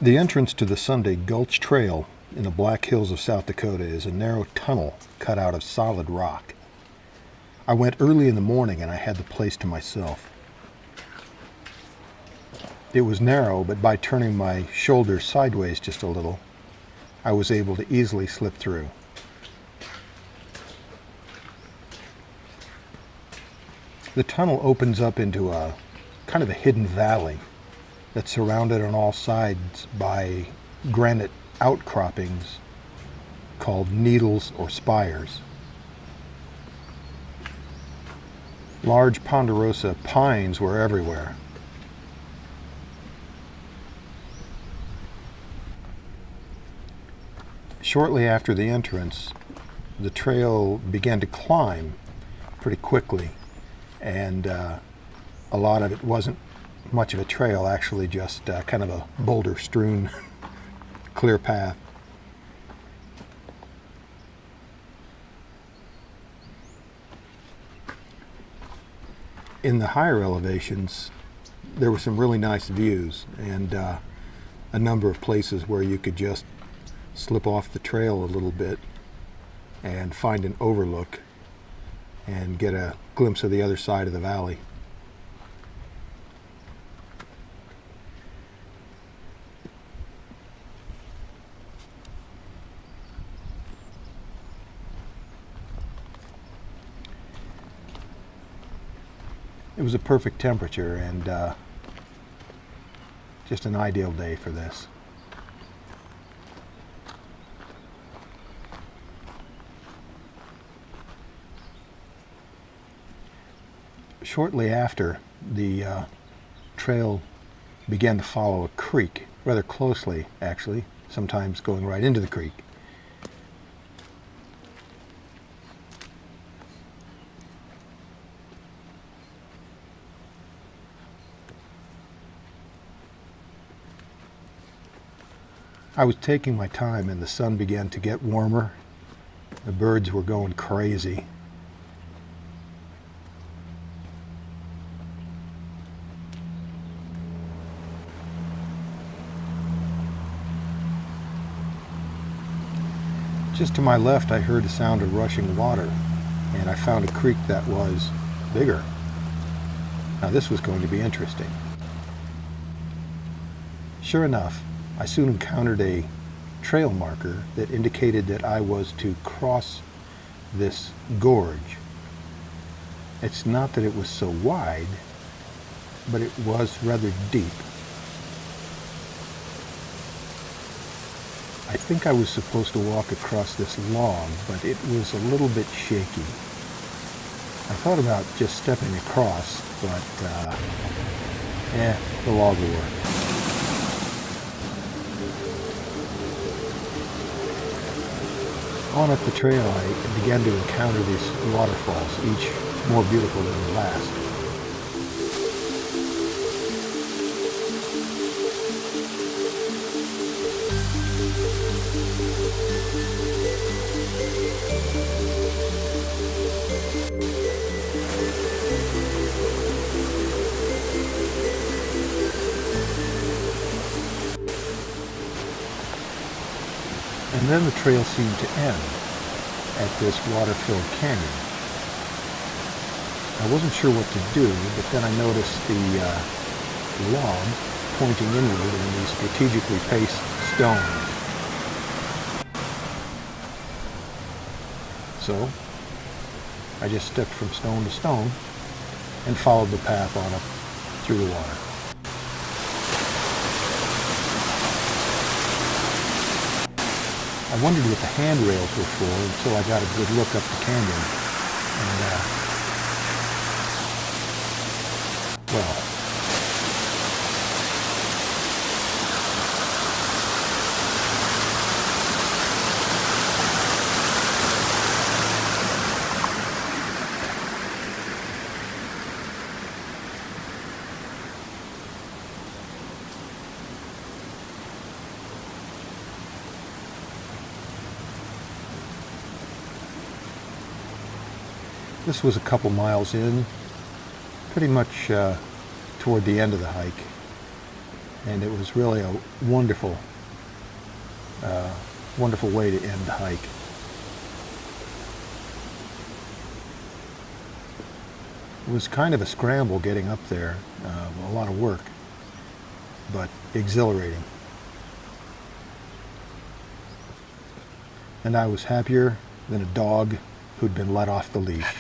The entrance to the Sunday Gulch Trail in the Black Hills of South Dakota is a narrow tunnel cut out of solid rock. I went early in the morning and I had the place to myself. It was narrow, but by turning my shoulders sideways just a little, I was able to easily slip through. The tunnel opens up into a kind of a hidden valley that's surrounded on all sides by granite outcroppings called needles or spires. Large ponderosa pines were everywhere. Shortly after the entrance, the trail began to climb pretty quickly, and a lot of it wasn't much of a trail, actually just kind of a boulder-strewn clear path. In the higher elevations, there were some really nice views and a number of places where you could just slip off the trail a little bit and find an overlook and get a glimpse of the other side of the valley. It was a perfect temperature and just an ideal day for this. Shortly after, the trail began to follow a creek, rather closely actually, sometimes going right into the creek. I was taking my time and the sun began to get warmer. The birds were going crazy. Just to my left, I heard the sound of rushing water, and I found a creek that was bigger. Now this was going to be interesting. Sure enough, I soon encountered a trail marker that indicated that I was to cross this gorge. It's not that it was so wide, but it was rather deep. I think I was supposed to walk across this log, but it was a little bit shaky. I thought about just stepping across, but the log will work. On up the trail, I began to encounter these waterfalls, each more beautiful than the last. And then the trail seemed to end at this water-filled canyon. I wasn't sure what to do, but then I noticed the log pointing inward in these strategically placed stones. So I just stepped from stone to stone and followed the path on up through the water. I wondered what the handrails were for until I got a good look up the canyon. And, well, this was a couple miles in, pretty much toward the end of the hike. and it was really a wonderful, wonderful way to end the hike. It was kind of a scramble getting up there, a lot of work, but exhilarating. And I was happier than a dog who'd been let off the leash.